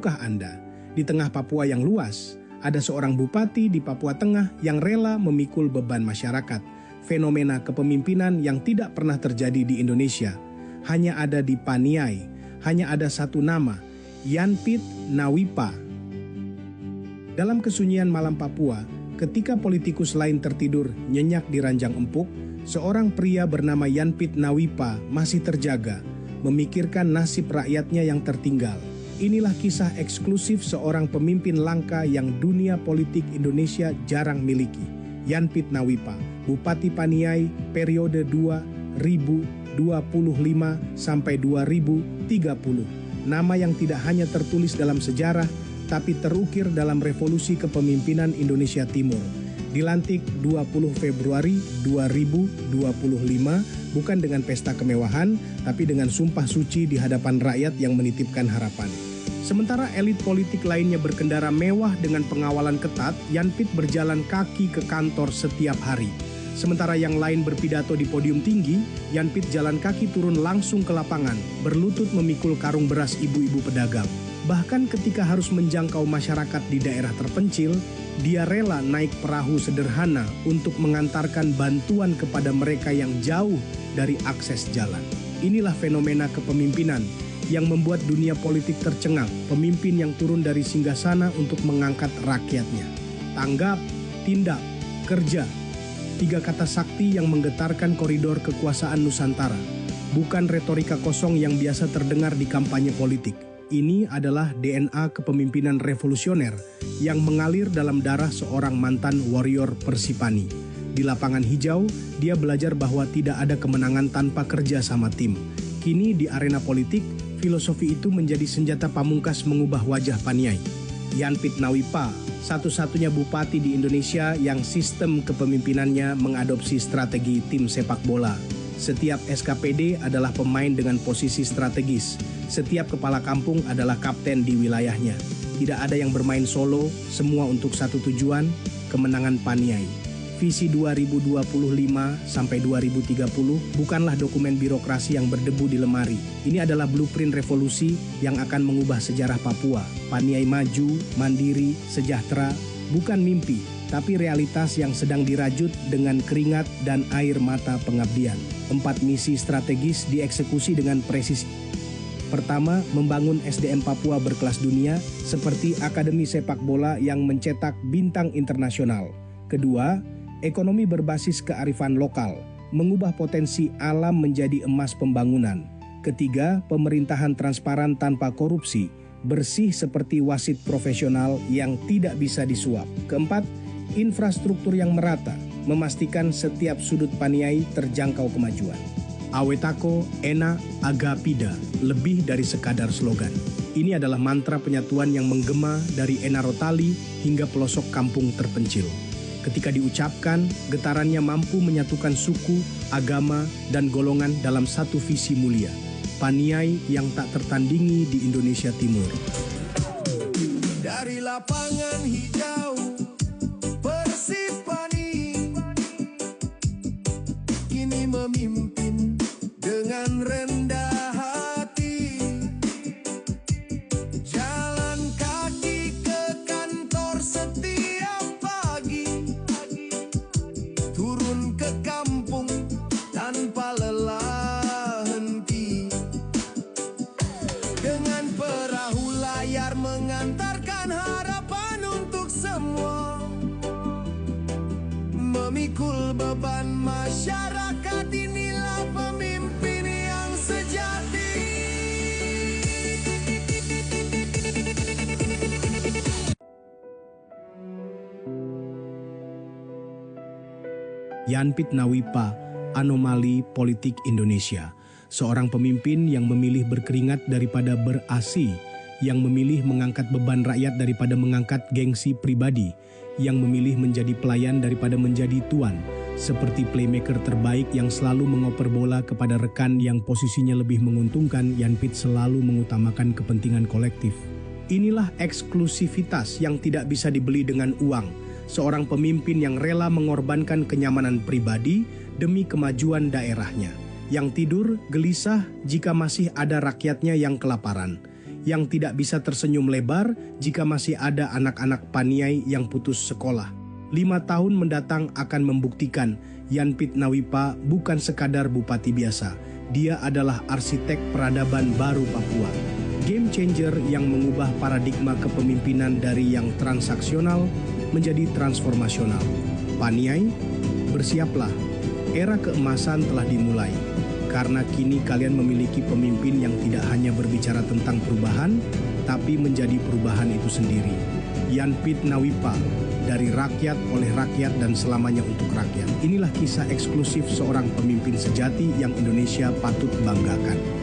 Tahukah Anda, di tengah Papua yang luas, ada seorang bupati di Papua Tengah yang rela memikul beban masyarakat. Fenomena kepemimpinan yang tidak pernah terjadi di Indonesia. Hanya ada di Paniai, hanya ada satu nama, Yanpit Nawipa. Dalam kesunyian malam Papua, ketika politikus lain tertidur nyenyak di ranjang empuk, seorang pria bernama Yanpit Nawipa masih terjaga, memikirkan nasib rakyatnya yang tertinggal. Inilah kisah eksklusif seorang pemimpin langka yang dunia politik Indonesia jarang miliki. Yanpit Nawipa, Bupati Paniai periode 2025 sampai 2030. Nama yang tidak hanya tertulis dalam sejarah, tapi terukir dalam revolusi kepemimpinan Indonesia Timur. Dilantik 20 Februari 2025, bukan dengan pesta kemewahan, tapi dengan sumpah suci di hadapan rakyat yang menitipkan harapan. Sementara elit politik lainnya berkendara mewah dengan pengawalan ketat, Yanpit berjalan kaki ke kantor setiap hari. Sementara yang lain berpidato di podium tinggi, Yanpit jalan kaki turun langsung ke lapangan, berlutut memikul karung beras ibu-ibu pedagang. Bahkan ketika harus menjangkau masyarakat di daerah terpencil, dia rela naik perahu sederhana untuk mengantarkan bantuan kepada mereka yang jauh dari akses jalan. Inilah fenomena kepemimpinan yang membuat dunia politik tercengang, pemimpin yang turun dari singgasana untuk mengangkat rakyatnya. Tanggap, tindak, kerja. 3 kata sakti yang menggetarkan koridor kekuasaan Nusantara. Bukan retorika kosong yang biasa terdengar di kampanye politik. Ini adalah DNA kepemimpinan revolusioner yang mengalir dalam darah seorang mantan warrior Persipani. Di lapangan hijau, dia belajar bahwa tidak ada kemenangan tanpa kerja sama tim. Kini di arena politik, filosofi itu menjadi senjata pamungkas mengubah wajah Paniai. Yanpit Nawipa, satu-satunya bupati di Indonesia yang sistem kepemimpinannya mengadopsi strategi tim sepak bola. Setiap SKPD adalah pemain dengan posisi strategis. Setiap kepala kampung adalah kapten di wilayahnya. Tidak ada yang bermain solo, semua untuk satu tujuan, kemenangan Paniai. Visi 2025 sampai 2030 bukanlah dokumen birokrasi yang berdebu di lemari. Ini adalah blueprint revolusi yang akan mengubah sejarah Papua. Paniai maju, mandiri, sejahtera, bukan mimpi, tapi realitas yang sedang dirajut dengan keringat dan air mata pengabdian. 4 misi strategis dieksekusi dengan presisi. Pertama, membangun SDM Papua berkelas dunia seperti akademi sepak bola yang mencetak bintang internasional. Kedua, ekonomi berbasis kearifan lokal, mengubah potensi alam menjadi emas pembangunan. Ketiga, pemerintahan transparan tanpa korupsi, bersih seperti wasit profesional yang tidak bisa disuap. Keempat, infrastruktur yang merata, memastikan setiap sudut Paniai terjangkau kemajuan. Awetako Ena Agapida, lebih dari sekadar slogan. Ini adalah mantra penyatuan yang menggema dari Enarotali hingga pelosok kampung terpencil. Ketika diucapkan, getarannya mampu menyatukan suku, agama, dan golongan dalam satu visi mulia. Paniai yang tak tertandingi di Indonesia Timur. Dari lapangan hijau, Persipani kini memimpin dengan rendah hati. Jalan kaki ke kantor setiap pagi, turun ke kampung tanpa lelah henti. Dengan perahu layar mengantarkan harapan untuk semua, memikul beban masyarakat. Inilah pemimpin yang sejati. Yanpit Nawipa, anomali politik Indonesia. Seorang pemimpin yang memilih berkeringat daripada berasi, yang memilih mengangkat beban rakyat daripada mengangkat gengsi pribadi, yang memilih menjadi pelayan daripada menjadi tuan, seperti playmaker terbaik yang selalu mengoper bola kepada rekan yang posisinya lebih menguntungkan. Yanpit selalu mengutamakan kepentingan kolektif. Inilah eksklusivitas yang tidak bisa dibeli dengan uang. Seorang pemimpin yang rela mengorbankan kenyamanan pribadi demi kemajuan daerahnya. Yang tidur gelisah jika masih ada rakyatnya yang kelaparan. yang tidak bisa tersenyum lebar jika masih ada anak-anak Paniai yang putus sekolah. 5 tahun mendatang akan membuktikan Yan Pitnawipa bukan sekadar bupati biasa. Dia adalah arsitek peradaban baru Papua. Game changer yang mengubah paradigma kepemimpinan dari yang transaksional menjadi transformasional. Paniai, bersiaplah. Era keemasan telah dimulai. Karena kini kalian memiliki pemimpin yang tidak hanya berbicara tentang perubahan, tapi menjadi perubahan itu sendiri. Yan Pitnawipa, dari rakyat, oleh rakyat, dan selamanya untuk rakyat. Inilah kisah eksklusif seorang pemimpin sejati yang Indonesia patut banggakan.